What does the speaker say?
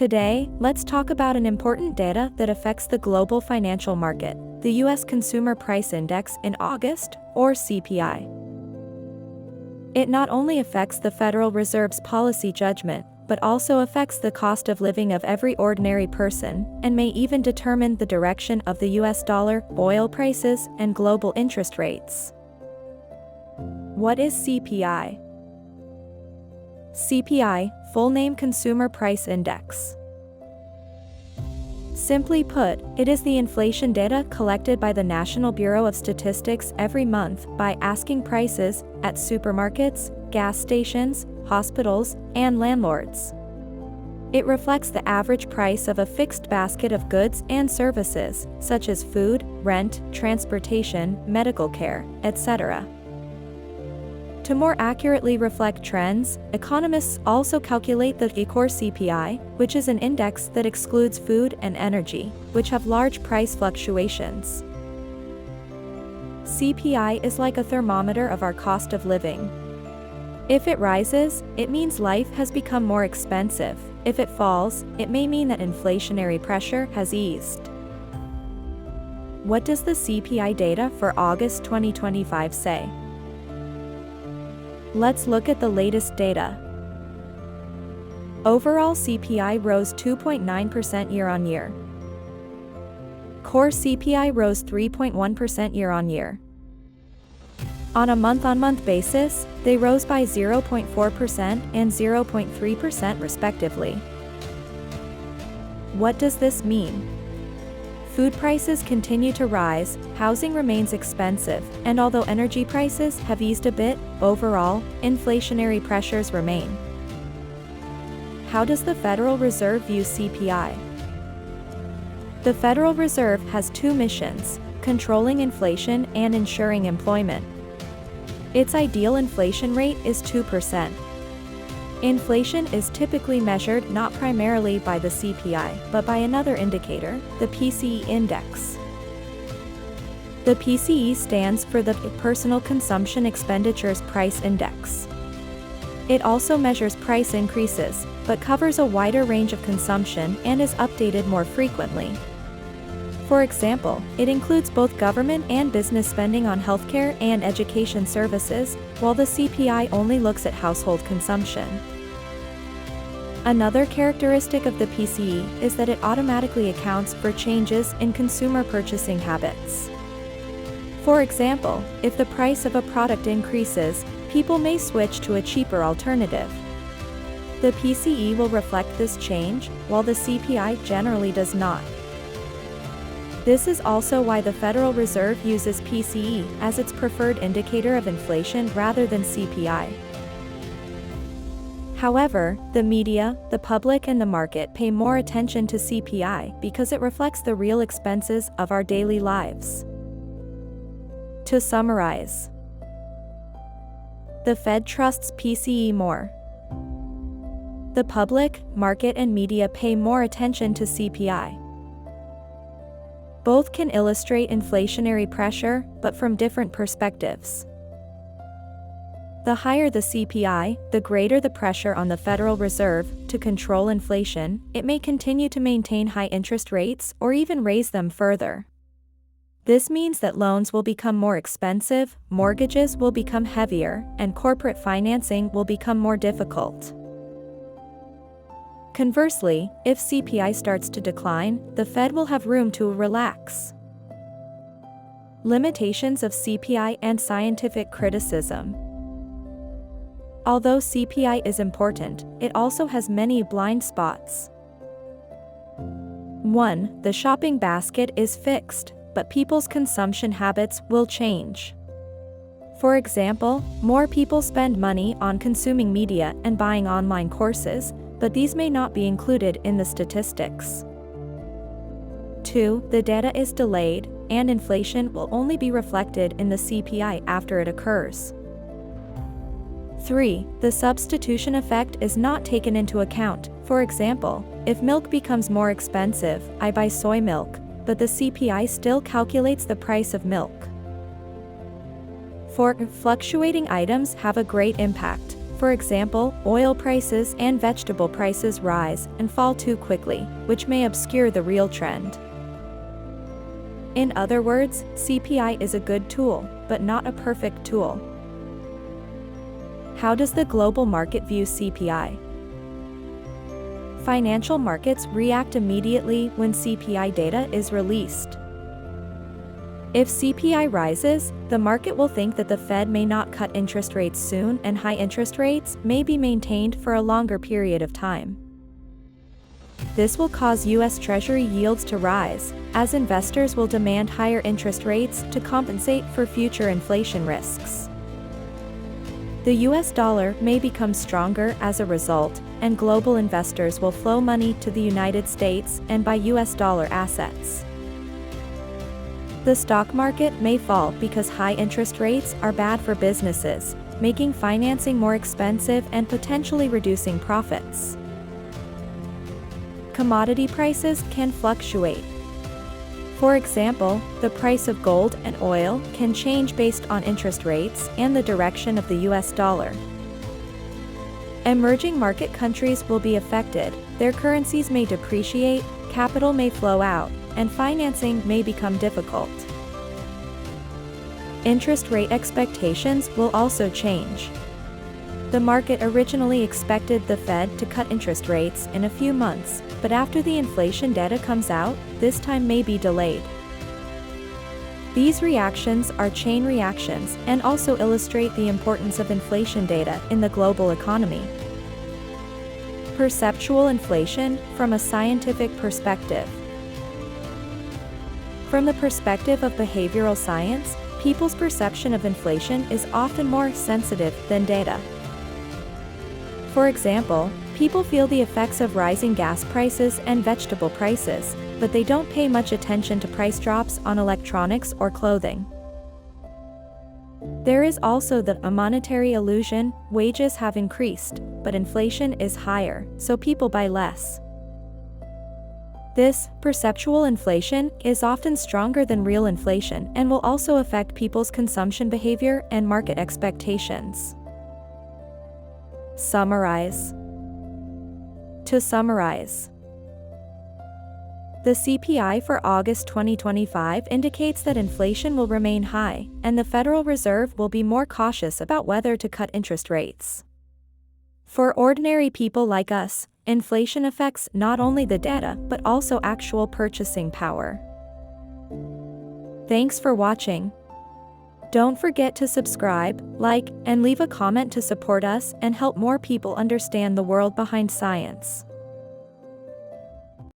Today, let's talk about an important data that affects the global financial market, the U.S. Consumer Price Index in August, or CPI. It not only affects the Federal Reserve's policy judgment, but also affects the cost of living of every ordinary person, and may even determine the direction of the U.S. dollar, oil prices, and global interest rates. What is CPI? CPI, full name Consumer Price Index. Simply put, it is the inflation data collected by the National Bureau of Statistics every month by asking prices at supermarkets, gas stations, hospitals, and landlords. It reflects the average price of a fixed basket of goods and services, such as food, rent, transportation, medical care, etc. To more accurately reflect trends, economists also calculate the core CPI, which is an index that excludes food and energy, which have large price fluctuations. CPI is like a thermometer of our cost of living. If it rises, it means life has become more expensive. If it falls, it may mean that inflationary pressure has eased. What does the CPI data for August 2025 say? Let's look at the latest data. Overall CPI rose 2.9% year-on-year. Core CPI rose 3.1% year-on-year. On a month-on-month basis, they rose by 0.4% and 0.3% respectively. What does this mean? Food prices continue to rise, housing remains expensive, and although energy prices have eased a bit, overall, inflationary pressures remain. How does the Federal Reserve view CPI? The Federal Reserve has two missions: controlling inflation and ensuring employment. Its ideal inflation rate is 2%. Inflation is typically measured not primarily by the CPI, but by another indicator, the PCE index. The PCE stands for the Personal Consumption Expenditures Price Index. It also measures price increases, but covers a wider range of consumption and is updated more frequently. For example, it includes both government and business spending on healthcare and education services, while the CPI only looks at household consumption. Another characteristic of the PCE is that it automatically accounts for changes in consumer purchasing habits. For example, if the price of a product increases, people may switch to a cheaper alternative. The PCE will reflect this change, while the CPI generally does not. This is also why the Federal Reserve uses PCE as its preferred indicator of inflation rather than CPI. However, the media, the public and the market pay more attention to CPI because it reflects the real expenses of our daily lives. To summarize, the Fed trusts PCE more. The public, market and media pay more attention to CPI. Both can illustrate inflationary pressure, but from different perspectives. The higher the CPI, the greater the pressure on the Federal Reserve to control inflation. It may continue to maintain high interest rates or even raise them further. This means that loans will become more expensive, mortgages will become heavier, and corporate financing will become more difficult. Conversely, if CPI starts to decline, the Fed will have room to relax. Limitations of CPI and scientific criticism. Although CPI is important, it also has many blind spots. 1. The shopping basket is fixed, but people's consumption habits will change. For example, more people spend money on consuming media and buying online courses, but these may not be included in the statistics. 2. The data is delayed, and inflation will only be reflected in the CPI after it occurs. 3. The substitution effect is not taken into account. For example, if milk becomes more expensive, I buy soy milk, but the CPI still calculates the price of milk. 4. Fluctuating items have a great impact. For example, oil prices and vegetable prices rise and fall too quickly, which may obscure the real trend. In other words, CPI is a good tool, but not a perfect tool. How does the global market view CPI? Financial markets react immediately when CPI data is released. If CPI rises, the market will think that the Fed may not cut interest rates soon and high interest rates may be maintained for a longer period of time. This will cause U.S. Treasury yields to rise, as investors will demand higher interest rates to compensate for future inflation risks. The U.S. dollar may become stronger as a result, and global investors will flow money to the United States and buy U.S. dollar assets. The stock market may fall because high interest rates are bad for businesses, making financing more expensive and potentially reducing profits. Commodity prices can fluctuate. For example, the price of gold and oil can change based on interest rates and the direction of the US dollar. Emerging market countries will be affected, their currencies may depreciate, capital may flow out, and financing may become difficult. Interest rate expectations will also change. The market originally expected the Fed to cut interest rates in a few months, but after the inflation data comes out, this time may be delayed. These reactions are chain reactions and also illustrate the importance of inflation data in the global economy. Perceptual inflation from a scientific perspective. From the perspective of behavioral science, people's perception of inflation is often more sensitive than data. For example, people feel the effects of rising gas prices and vegetable prices, but they don't pay much attention to price drops on electronics or clothing. There is also a monetary illusion: wages have increased, but inflation is higher, so people buy less. This perceptual inflation is often stronger than real inflation and will also affect people's consumption behavior and market expectations. Summarize. To summarize, the CPI for August 2025 indicates that inflation will remain high, and the Federal Reserve will be more cautious about whether to cut interest rates. For ordinary people like us, inflation affects not only the data but also actual purchasing power. Thanks for watching. Don't forget to subscribe, like, and leave a comment to support us and help more people understand the world behind science.